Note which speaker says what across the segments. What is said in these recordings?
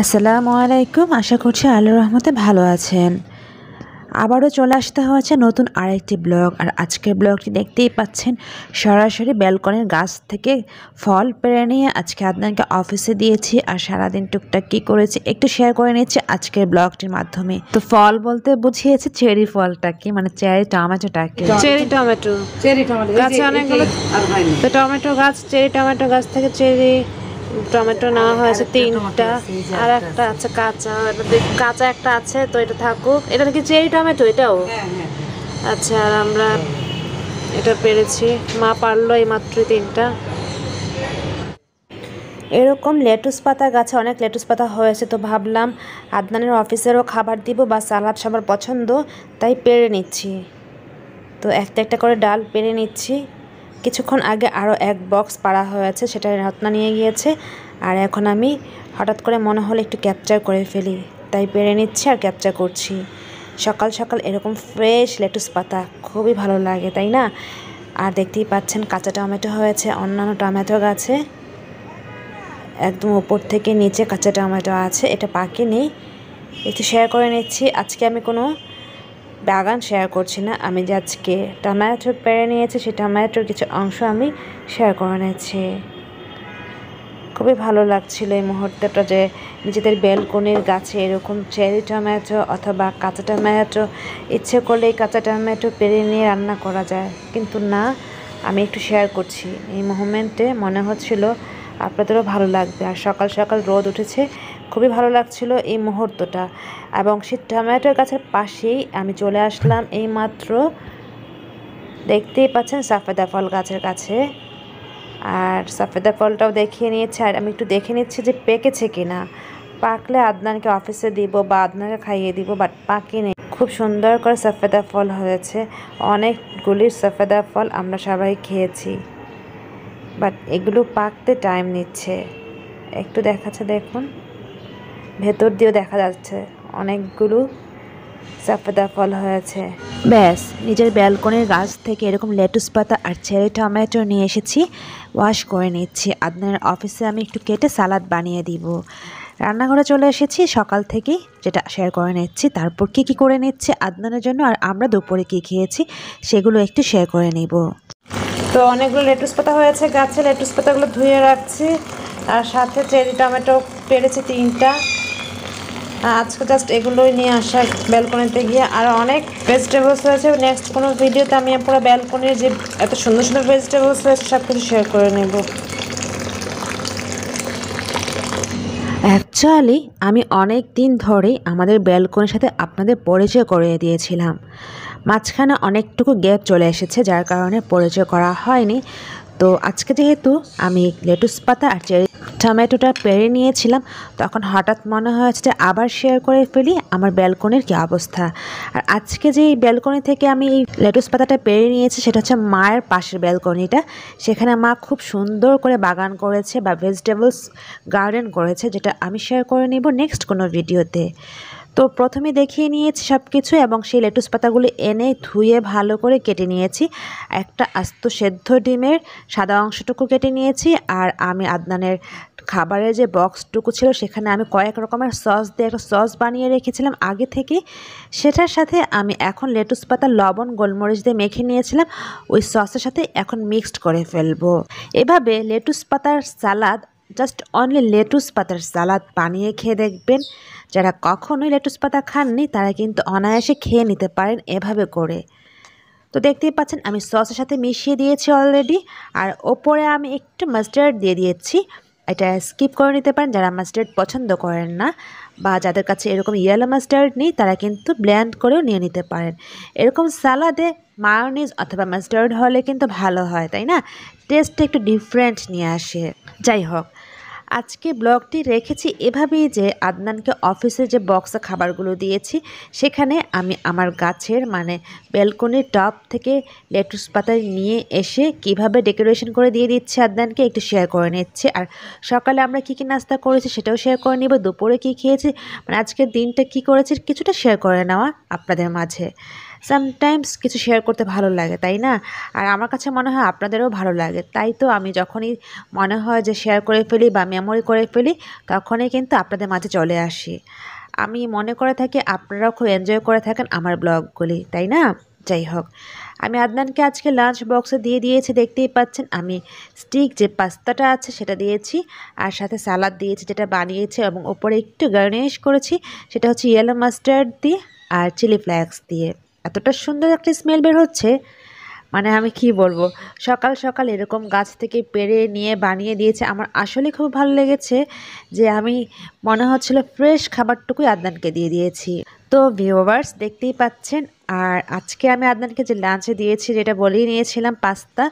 Speaker 1: আসসালামু আলাইকুম। আশা করছি আল্লাহর রহমতে ভালো আছেন। আবারও চলে আসতে হয়েছে নতুন আরেকটি ব্লগ। আর আজকের ব্লগটি দেখতেই পাচ্ছেন, সরাসরি ব্যালকনির গাছ থেকে ফল পেড়ে নিয়ে আজকে আদনানকে অফিসে দিয়েছি। আর সারাদিন টুকটাক কী করেছি একটু শেয়ার করে নিচ্ছি আজকের ব্লগটির মাধ্যমে। তো ফল বলতে বুঝিয়েছি চেরি ফলটাকে, মানে চেরি টমেটোটাকে।
Speaker 2: চেরি টমেটো গাছে অনেকগুলো তো টমেটো গাছ, চেরি টমেটো গাছ থেকে চেরি টমেটো নেওয়া হয়েছে 3টা, আর একটা আছে কাঁচা, কাঁচা একটা আছে, তো এটা থাকুক। এটা কি চেরি টমেটো? এটাও আচ্ছা। আর আমরা এটা পেরেছি, মা পারলো এই মাত্র 3টা।
Speaker 1: এরকম লেটুস পাতা গাছে অনেক লেটুস পাতা হয়েছে, তো ভাবলাম আদনানের অফিসেরও খাবার দিব, বা সালাদ সবার পছন্দ, তাই পেড়ে নিচ্ছি। তো একটা একটা করে ডাল পেড়ে নিচ্ছি। কিছুক্ষণ আগে আরও এক বক্স পাড়া হয়েছে, সেটা রত্না নিয়ে গিয়েছে। আর এখন আমি হঠাৎ করে মনে হলো একটু ক্যাপচার করে ফেলি, তাই পেড়ে নিচ্ছি আর ক্যাপচার করছি। সকাল সকাল এরকম ফ্রেশ লেটুস পাতা খুবই ভালো লাগে, তাই না? আর দেখতেই পাচ্ছেন কাঁচা টমেটো হয়েছে অন্যান্য টমেটো গাছে, একদম উপর থেকে নিচে কাঁচা টমেটো আছে, এটা পাকেনি। একটু শেয়ার করে নিচ্ছি। আজকে আমি কোনো বাগান শেয়ার করছি না, আমি যে আজকে টমেটো পেড়ে নিয়েছি সেই টমেটোর কিছু অংশ আমি শেয়ার করে নিচ্ছি। খুবই ভালো লাগছিল এই মুহূর্তটা, যে নিজেদের ব্যালকনির গাছে এরকম চেরি টমেটো অথবা কাঁচা টমেটো, ইচ্ছে করলে এই কাঁচা টমেটো পেড়ে নিয়ে রান্না করা যায়, কিন্তু না, আমি একটু শেয়ার করছি। এই মোমেন্টে মনে হচ্ছিল আপনাদেরও ভালো লাগবে। আর সকাল সকাল রোদ উঠেছে, খুবই ভালো লাগছিল এই মুহূর্তটা। এবং সেই টমেটোর গাছের পাশেই আমি চলে আসলাম এই মাত্র, দেখতেই পাচ্ছেন সাফেদা ফল গাছের কাছে। আর সাফেদা ফলটাও দেখিয়ে নিয়েছে, আর আমি একটু দেখে নিচ্ছি যে পেকেছে কিনা। পাকলে আদনানকে অফিসে দিব বা আদনানকে খাইয়ে দিব, বাট পাকেনি। খুব সুন্দর করে সাফেদা ফল হয়েছে, অনেকগুলি সাফেদা ফল আমরা সবাই খেয়েছি, বাট এগুলো পাকতে টাইম নিচ্ছে। একটু দেখাচ্ছে, দেখুন ভেতর দিয়েও দেখা যাচ্ছে অনেকগুলো সাফেদা ফল হয়েছে। ব্যাস, নিজের ব্যালকনির গাছ থেকে এরকম লেটুস পাতা আর চেরি টমেটো নিয়ে এসেছি, ওয়াশ করে নিচ্ছি। আদনানের অফিসে আমি একটু কেটে সালাদ বানিয়ে দিব। রান্নাঘরে চলে এসেছি সকাল থেকেই, যেটা শেয়ার করে নিচ্ছি। তারপর কী কী করে নিচ্ছে আদনানের জন্য, আর আমরা দুপুরে কী খেয়েছি সেগুলো একটু শেয়ার করে নিব।
Speaker 2: তো অনেকগুলো লেটুস পাতা হয়েছে গাছে, লেটুস পাতাগুলো ধুয়ে রাখছি। আর সাথে চেরি টমেটো পেরেছি 3টা। আজকে জাস্ট এগুলোই নিয়ে আসা ব্যালকনিতে গিয়ে। আর অনেক ভেজিটেবলস হয়েছে, নেক্সট কোনো ভিডিওতে আমি পুরো ব্যালকনির যে এত সুন্দর সুন্দর ভেজিটেবলস হয়েছে সব কিছু শেয়ার করে নেব।
Speaker 1: অ্যাকচুয়ালি আমি অনেক দিন ধরেই আমাদের ব্যালকনির সাথে আপনাদের পরিচয় করিয়ে দিয়েছিলাম, মাঝখানে অনেকটুকু গ্যাপ চলে এসেছে, যার কারণে পরিচয় করা হয়নি। তো আজকে যেহেতু আমি লেটুস পাতা আর চেরি টমেটোটা পেড়ে নিয়েছিলাম, তখন হঠাৎ মনে হয়েছে যে আবার শেয়ার করে ফেলি আমার ব্যালকনির কী অবস্থা। আর আজকে যে ব্যালকনি থেকে আমি এই লেটুস পাতাটা পেড়ে নিয়েছি, সেটা হচ্ছে মায়ের পাশের ব্যালকনিটা। সেখানে মা খুব সুন্দর করে বাগান করেছে বা ভেজিটেবলস গার্ডেন করেছে, যেটা আমি শেয়ার করে নিব নেক্সট কোনো ভিডিওতে। তো প্রথমে দেখিয়ে নিয়েছি সব কিছু, এবং সেই লেটুস পাতাগুলি এনে ধুয়ে ভালো করে কেটে নিয়েছি। একটা আস্ত সেদ্ধ ডিমের সাদা অংশটুকু কেটে নিয়েছি। আর আমি আদনানের খাবারের যে বক্সটুকু ছিল, সেখানে আমি কয়েক রকমের সস দিয়ে একটা সস বানিয়ে রেখেছিলাম আগে থেকে। সেটার সাথে আমি এখন লেটুস পাতা লবণ গোলমরিচ দিয়ে মেখে নিয়েছিলাম, ওই সসের সাথে এখন মিক্সড করে ফেলবো। এভাবে লেটুস পাতার সালাদ, জাস্ট অনলি লেটুস পাতার সালাদ বানিয়ে খেয়ে দেখবেন। যারা কখনোই লেটুস পাতা খাননি তারা কিন্তু অনায়াসে খেয়ে নিতে পারেন এভাবে করে। তো দেখতেই পাচ্ছেন আমি সসের সাথে মিশিয়ে দিয়েছি অলরেডি। আর ওপরে আমি একটু মাস্টার্ড দিয়ে দিয়েছি, এটা স্কিপ করে নিতে পারেন যারা মাস্টার্ড পছন্দ করেন না, বা যাদের কাছে এরকম ইয়েলো মাস্টার্ড নেই তারা কিন্তু ব্লেন্ড করেও নিয়ে নিতে পারেন। এরকম সালাদে মায়োনিজ অথবা মাস্টার্ড হলে কিন্তু ভালো হয়, তাই না? টেস্টটা একটু ডিফারেন্ট নিয়ে আসে। যাই হোক, আজকে ব্লগটি রেখেছি এভাবেই যে আদনানকে অফিসে যে বক্সে খাবারগুলো দিয়েছি, সেখানে আমি আমার গাছের মানে ব্যালকনির টপ থেকে লেটুস পাতা নিয়ে এসে কিভাবে ডেকোরেশন করে দিয়ে দিচ্ছি আদনানকে একটু শেয়ার করে নিচ্ছি। আর সকালে আমরা কী কী নাস্তা করেছি সেটাও শেয়ার করে নিব, দুপুরে কী খেয়েছি, মানে আজকের দিনটা কী করেছি কিছুটা শেয়ার করে নেওয়া আপনাদের মাঝে। সামটাইমস কিছু শেয়ার করতে ভালো লাগে, তাই না? আর আমার কাছে মনে হয় আপনাদেরও ভালো লাগে। তাই তো আমি যখনই মনে হয় যে শেয়ার করে ফেলি বা মেমোরি করে ফেলি, তখনই কিন্তু আপনাদের মাঝে চলে আসি। আমি মনে করে থাকি আপনারাও খুব এনজয় করে থাকেন আমার ব্লগগুলি, তাই না? যাই হোক, আমি আদনানকে আজকে লাঞ্চ বক্সে দিয়ে দিয়েছি, দেখতেই পাচ্ছেন। আমি স্টিক যে পাস্তাটা আছে সেটা দিয়েছি, আর সাথে সালাদ দিয়েছি যেটা বানিয়েছি, এবং ওপরে একটু গার্নিশ করেছি, সেটা হচ্ছে ইয়েলো মাস্টার্ড দিয়ে আর চিলি ফ্লেক্স দিয়ে। এতটা সুন্দর একটা স্মেল বের হচ্ছে, মানে আমি কি বলবো, সকাল সকাল এরকম গাছ থেকে পেড়ে নিয়ে বানিয়ে দিয়েছে। আমার আসলে খুব ভালো লেগেছে যে আমি মনে হচ্ছিল ফ্রেশ খাবারটুকুই আদনানকে দিয়ে দিয়েছি। তো ভিউয়ার্স দেখতেই পাচ্ছেন, আর আজকে আমি আদনানকে যে লাঞ্চে দিয়েছি, যেটা বলেই নিয়েছিলাম পাস্তা,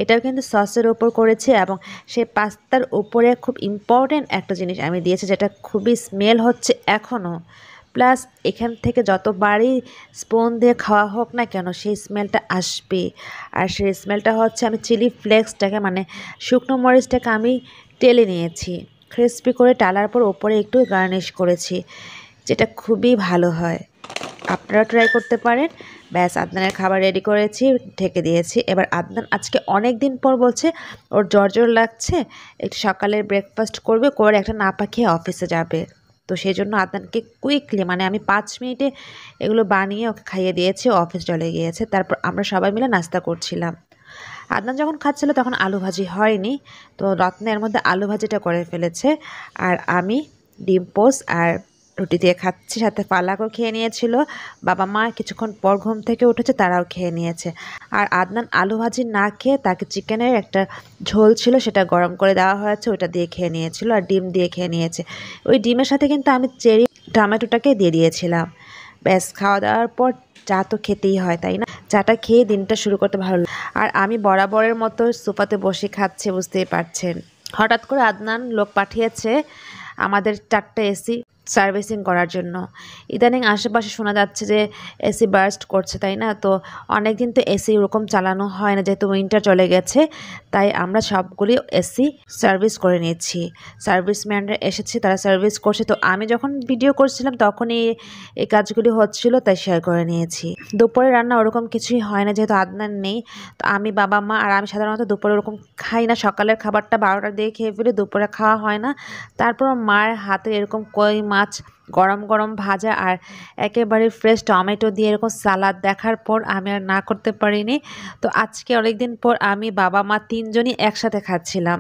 Speaker 1: এটাও কিন্তু সসের ওপর করেছি, এবং সেই পাস্তার উপরে খুব ইম্পর্ট্যান্ট একটা জিনিস আমি দিয়েছি, যেটা খুবই স্মেল হচ্ছে এখনও। প্লাস এখান থেকে যতবারই স্পুন দিয়ে খাওয়া হোক না কেন, সেই স্মেলটা আসবে। আর সেই স্মেলটা হচ্ছে, আমি চিলি ফ্লেক্সটাকে মানে শুকনো মরিচটাকে আমি টেলে নিয়েছি, ক্রিস্পি করে টালার পর ওপরে একটু গার্নিশ করেছি, যেটা খুবই ভালো হয়। আপনারা ট্রাই করতে পারেন। ব্যাস, আদনানের খাবার রেডি করেছি, ঢেকে দিয়েছি। এবার আদনান আজকে অনেক দিন পর বলছে ওর জ্বর লাগছে, একটু সকালের ব্রেকফাস্ট করবে, করে একটা নাপা খেয়ে অফিসে যাবে। তো সেই জন্য আদনানকে কুইকলি, মানে আমি 5 মিনিটে এগুলো বানিয়ে ওকে খাইয়ে দিয়েছি, অফিস চলে গিয়েছে। তারপর আমরা সবাই মিলে নাস্তা করছিলাম। আদনান যখন খাচ্ছিল তখন আলু ভাজি হয়নি, তো রত্না এর মধ্যে আলু ভাজিটা করে ফেলেছে, আর আমি ডিম পোস্ট আর রুটি দিয়ে খাচ্ছি। সাথে পালাকও খেয়ে নিয়েছিল। বাবা মা কিছুক্ষণ পর ঘুম থেকে উঠেছে, তারাও খেয়ে নিয়েছে। আর আদনান আলু ভাজি না খেয়ে তাকে চিকেনের একটা ঝোল ছিল, সেটা গরম করে দেওয়া হয়েছে, ওইটা দিয়ে খেয়ে নিয়েছিল, আর ডিম দিয়ে খেয়ে নিয়েছে। ওই ডিমের সাথে কিন্তু আমি চেরি টমেটোটাকে দিয়ে দিয়েছিলাম। ব্যাস, খাওয়া দাওয়ার পর চা তো খেতেই হয়, তাই না? চাটা খেয়ে দিনটা শুরু করতে ভালো লাগে। আর আমি বরাবরের মতো সোফাতে বসে খাচ্ছি, বুঝতেই পারছেন। হঠাৎ করে আদনান লোক পাঠিয়েছে আমাদের 4টা এসি সার্ভিসিং করার জন্য। ইদানিং আশেপাশে শোনা যাচ্ছে যে এসি বার্স্ট করছে, তাই না? তো অনেক দিন তো এসি ওরকম চালানো হয় না, যেহেতু উইন্টার চলে গেছে, তাই আমরা সবগুলি এসি সার্ভিস করে নিচ্ছি। সার্ভিসম্যানরা এসেছে, তারা সার্ভিস করছে। তো আমি যখন ভিডিও করছিলাম তখনই এই কাজগুলি হচ্ছিল, তাই শেয়ার করে নিয়েছি। দুপুরে রান্না ওরকম কিছুই হয় না, যেহেতু আদনান নেই। তো আমি, বাবা মা আর আমি সাধারণত দুপুরে ওরকম খাই না, সকালের খাবারটা 12টার দিকে খেয়ে ফেলি, দুপুরে খাওয়া হয় না। তারপর মায়ের হাতে এরকম কই মাছ গরম গরম ভাজা আর একেবারে ফ্রেশ টমেটো দিয়ে এরকম সালাদ দেখার পর আমি আর না করতে পারিনি। তো আজকে অনেকদিন পর আমি, বাবা মা 3জনই একসাথে খাচ্ছিলাম।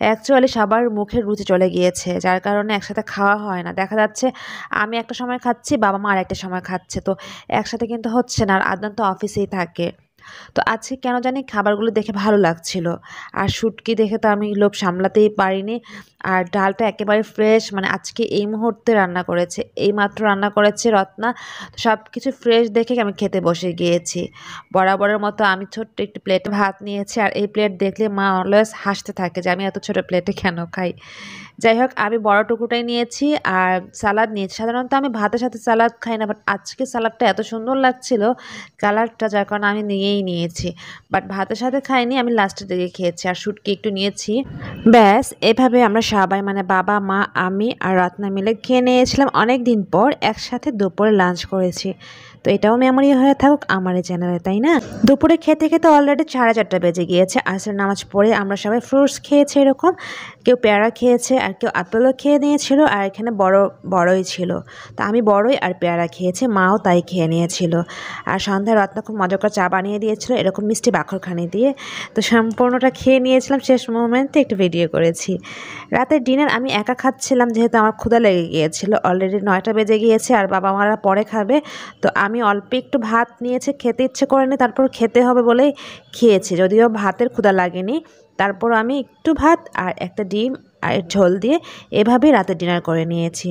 Speaker 1: অ্যাকচুয়ালি সবার মুখের রুচি চলে গিয়েছে, যার কারণে একসাথে খাওয়া হয় না। দেখা যাচ্ছে আমি একটা সময় খাচ্ছি, বাবা মা আর একটা সময় খাচ্ছে, তো একসাথে কিন্তু হচ্ছে না। আর আদনান তো অফিসেই থাকে। তো আজকে কেন জানি খাবারগুলো দেখে ভালো লাগছিল। আর শুটকি দেখে তো আমি লোভ সামলাতেই পারিনি। আর ডালটা একেবারে ফ্রেশ, মানে আজকে এই মুহূর্তে রান্না করেছে, এইমাত্র রান্না করেছে রত্না। তো সব কিছু ফ্রেশ দেখে আমি খেতে বসে গিয়েছি। বরাবরের মতো আমি ছোট্ট একটি প্লেটে ভাত নিয়েছি, আর এই প্লেট দেখলে মা অলওয়েজ হাসতে থাকে যে আমি এত ছোটো প্লেটে কেন খাই। যাই হোক, আমি বড় টুকুটাই নিয়েছি, আর সালাদ নিয়েছি। সাধারণত আমি ভাতের সাথে সালাদ খাই না, বাট আজকে সালাদটা এত সুন্দর লাগছিল কালারটা, যার কারণে আমি নিয়েছি। বাট ভাতের সাথে খাইনি, আমি লাস্টের দিকে খেয়েছি। আর শুটকি একটু নিয়েছি। ব্যাস, এভাবে আমরা সবাই, মানে বাবা মা আমি আর রত্না মিলে খেয়ে নিয়েছিলাম। অনেক দিন পর একসাথে দুপুরে লাঞ্চ করেছি। তো এটাও মেমোরি হয়ে থাকুক আমার এই চ্যানেলে, তাই না? দুপুরে খেতে খেতে অলরেডি 4:30 বেজে গিয়েছে। আসরের নামাজ পড়ে আমরা সবাই ফ্রুটস খেয়েছি, এরকম কেউ পেয়ারা খেয়েছে, আর কেউ আপেলও খেয়ে নিয়েছিল, আর এখানে বড়ই ছিল। তো আমি বড়ই আর পেয়ারা খেয়েছি, মাও তাই খেয়ে নিয়েছিল। আর সন্ধ্যায় রত্না খুব মজা করে চা বানিয়ে দিয়েছিল, এরকম মিষ্টি বাখরখানি দিয়ে। তো সম্পূর্ণটা খেয়ে নিয়েছিলাম, শেষ মোমেন্টে একটু ভিডিও করেছি। রাতের ডিনার আমি একা খাচ্ছিলাম, যেহেতু আমার ক্ষুধা লেগে গিয়েছিল। অলরেডি 9টা বেজে গিয়েছে, আর বাবা মারা পরে খাবে। তো আমি অল্প একটু ভাত নিয়েছি, খেতে ইচ্ছে করেনি, তারপর খেতে হবে বলেই খেয়েছি, যদিও ভাতের ক্ষুধা লাগেনি। তারপর আমি একটু ভাত আর একটা ডিম আর ঝোল দিয়ে এভাবেই রাতের ডিনার করে নিয়েছি।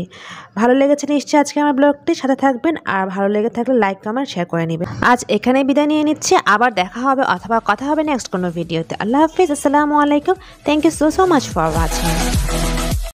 Speaker 1: ভালো লেগেছে নিশ্চয়ই আজকে আমার ব্লগটি, সাথে থাকবেন। আর ভালো লেগে থাকলে লাইক কমেন্ট শেয়ার করে নেবেন। আজ এখানেই বিদায় নিয়ে নিচ্ছি, আবার দেখা হবে অথবা কথা হবে নেক্সট কোনো ভিডিওতে। আল্লাহ হাফিজ, আসসালামু আলাইকুম। Thank you so much for watching.